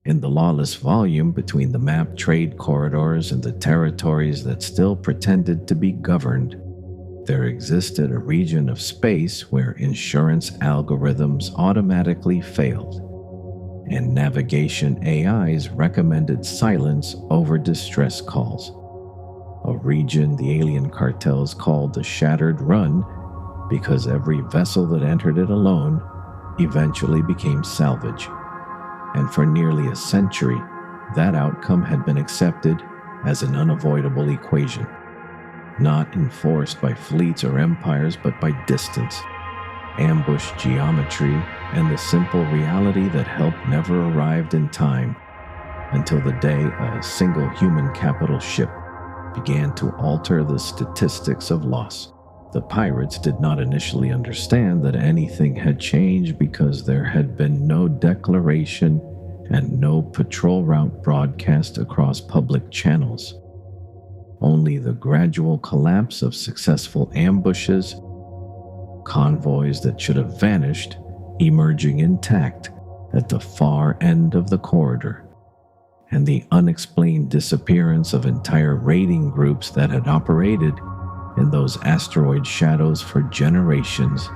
In the lawless volume between the mapped trade corridors and the territories that still pretended to be governed, there existed a region of space where insurance algorithms automatically failed, and navigation AIs recommended silence over distress calls. A region the alien cartels called the Shattered Run because every vessel that entered it alone eventually became salvage. And for nearly a century, that outcome had been accepted as an unavoidable equation, not enforced by fleets or empires but by distance, ambush geometry, and the simple reality that help never arrived in time until the day a single human capital ship began to alter the statistics of loss. The pirates did not initially understand that anything had changed because there had been no declaration and no patrol route broadcast across public channels. Only the gradual collapse of successful ambushes, convoys that should have vanished emerging intact at the far end of the corridor, and the unexplained disappearance of entire raiding groups that had operated in those asteroid shadows for generations.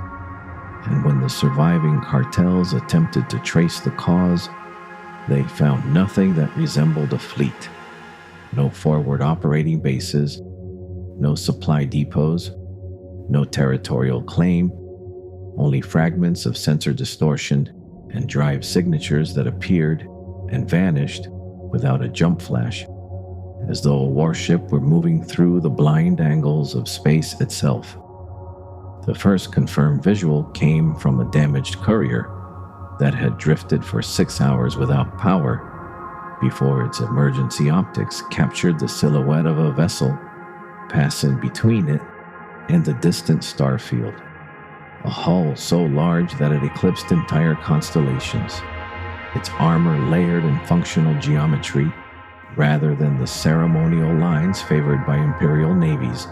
And when the surviving cartels attempted to trace the cause, they found nothing that resembled a fleet. No forward operating bases, no supply depots, no territorial claim, only fragments of sensor distortion and drive signatures that appeared and vanished without a jump flash, as though a warship were moving through the blind angles of space itself. The first confirmed visual came from a damaged courier that had drifted for 6 hours without power before its emergency optics captured the silhouette of a vessel passing between it and the distant star field, a hull so large that it eclipsed entire constellations, its armor layered in functional geometry rather than the ceremonial lines favored by imperial navies,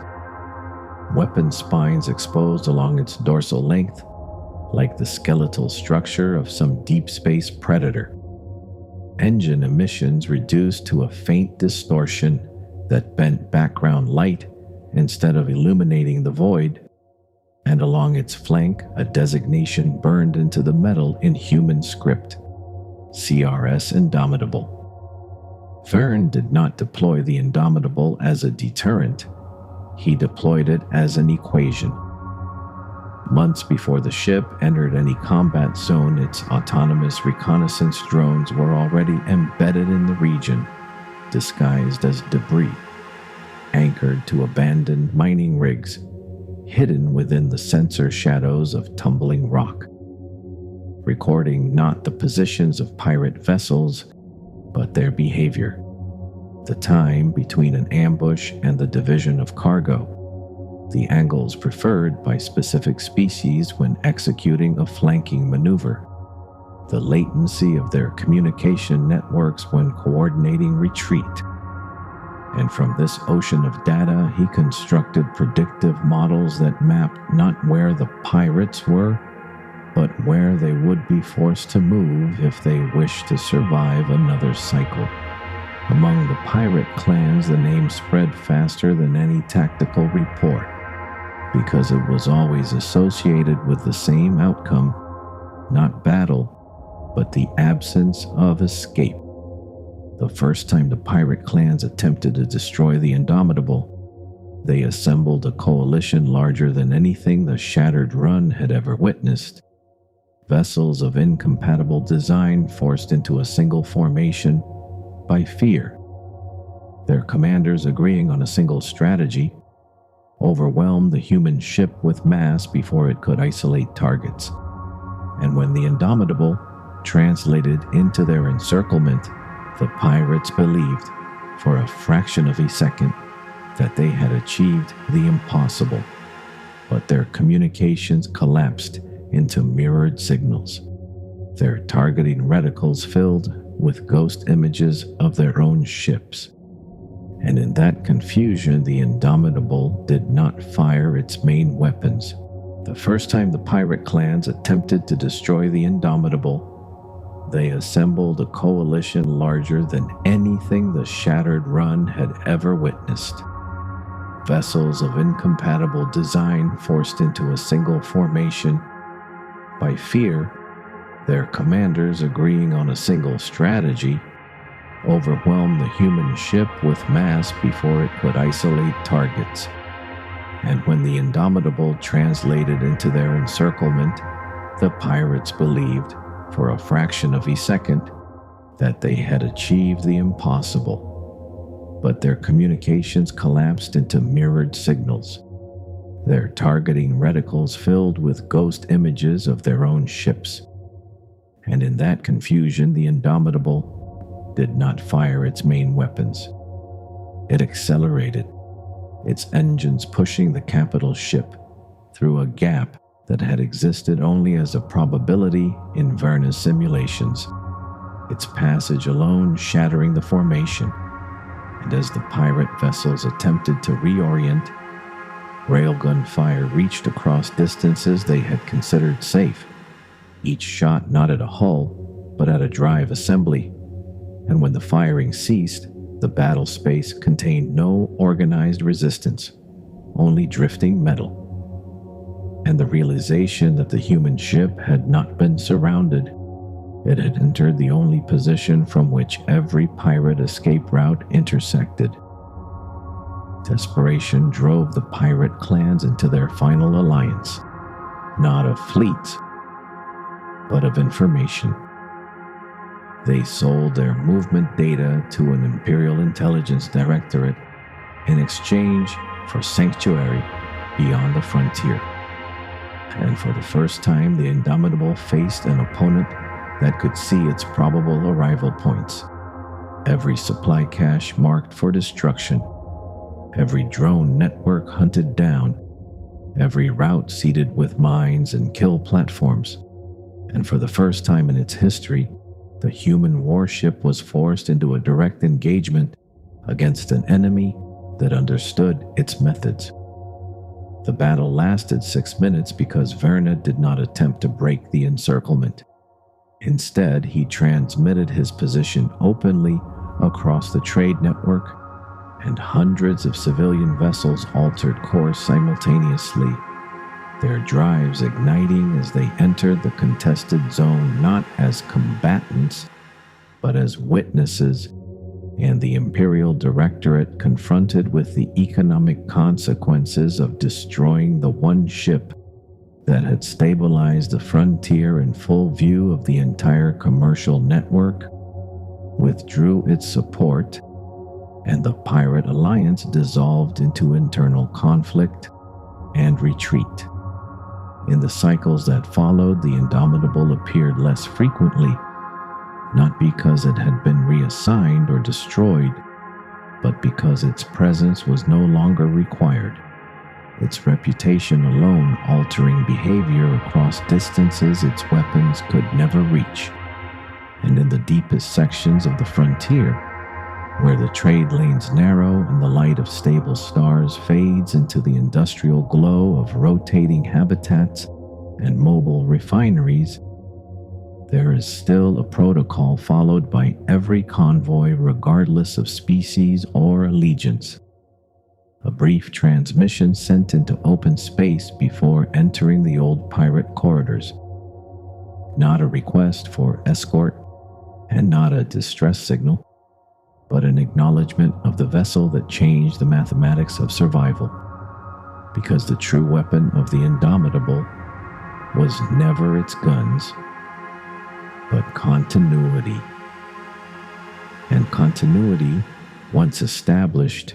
weapon spines exposed along its dorsal length like the skeletal structure of some deep space predator, engine emissions reduced to a faint distortion that bent background light instead of illuminating the void, and along its flank a designation burned into the metal in human script: CRS Indomitable. Verne did not deploy the Indomitable as a deterrent, he deployed it as an equation. Months before the ship entered any combat zone, its autonomous reconnaissance drones were already embedded in the region, disguised as debris, anchored to abandoned mining rigs, hidden within the sensor shadows of tumbling rock, recording not the positions of pirate vessels, but their behavior, the time between an ambush and the division of cargo, the angles preferred by specific species when executing a flanking maneuver, the latency of their communication networks when coordinating retreat. And from this ocean of data, he constructed predictive models that mapped not where the pirates were, but where they would be forced to move if they wished to survive another cycle. Among the pirate clans, the name spread faster than any tactical report, because it was always associated with the same outcome, not battle, but the absence of escape. The first time the pirate clans attempted to destroy the Indomitable, they assembled a coalition larger than anything the Shattered Run had ever witnessed. Vessels of incompatible design forced into a single formation by fear. Their commanders agreeing on a single strategy overwhelmed the human ship with mass before it could isolate targets. And when the Indomitable translated into their encirclement, the pirates believed, for a fraction of a second, that they had achieved the impossible. But their communications collapsed into mirrored signals, their targeting reticles filled with ghost images of their own ships. And in that confusion, the Indomitable did not fire its main weapons. The first time the pirate clans attempted to destroy the Indomitable, They assembled a coalition larger than anything the Shattered Run had ever witnessed. Vessels of incompatible design forced into a single formation by fear, their commanders agreeing on a single strategy, overwhelmed the human ship with mass before it could isolate targets. And when the Indomitable translated into their encirclement, the pirates believed, for a fraction of a second, that they had achieved the impossible. But their communications collapsed into mirrored signals, their targeting reticles filled with ghost images of their own ships. And in that confusion, the Indomitable did not fire its main weapons. It accelerated, its engines pushing the capital ship through a gap that had existed only as a probability in Verna's simulations, its passage alone shattering the formation. And as the pirate vessels attempted to reorient, railgun fire reached across distances they had considered safe, each shot not at a hull, but at a drive assembly. And when the firing ceased, the battle space contained no organized resistance, only drifting metal. And the realization that the human ship had not been surrounded. It had entered the only position from which every pirate escape route intersected. Desperation drove the pirate clans into their final alliance, not of fleets, but of information. They sold their movement data to an Imperial Intelligence Directorate in exchange for sanctuary beyond the frontier. And for the first time, the Indomitable faced an opponent that could see its probable arrival points. Every supply cache marked for destruction, every drone network hunted down, every route seeded with mines and kill platforms. And for the first time in its history, the human warship was forced into a direct engagement against an enemy that understood its methods. The battle lasted 6 minutes because Verna did not attempt to break the encirclement. Instead, he transmitted his position openly across the trade network, and hundreds of civilian vessels altered course simultaneously, their drives igniting as they entered the contested zone not as combatants, but as witnesses, and the Imperial Directorate confronted with the economic consequences of destroying the one ship that had stabilized the frontier in full view of the entire commercial network, withdrew its support, and the pirate alliance dissolved into internal conflict and retreat. In the cycles that followed, the Indomitable appeared less frequently, not because it had been reassigned or destroyed, but because its presence was no longer required, its reputation alone altering behavior across distances its weapons could never reach. And in the deepest sections of the frontier, where the trade lanes narrow and the light of stable stars fades into the industrial glow of rotating habitats and mobile refineries, there is still a protocol followed by every convoy regardless of species or allegiance. A brief transmission sent into open space before entering the old pirate corridors. Not a request for escort and not a distress signal, but an acknowledgement of the vessel that changed the mathematics of survival. Because the true weapon of the Indomitable was never its guns, but continuity. And continuity, once established,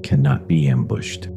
cannot be ambushed.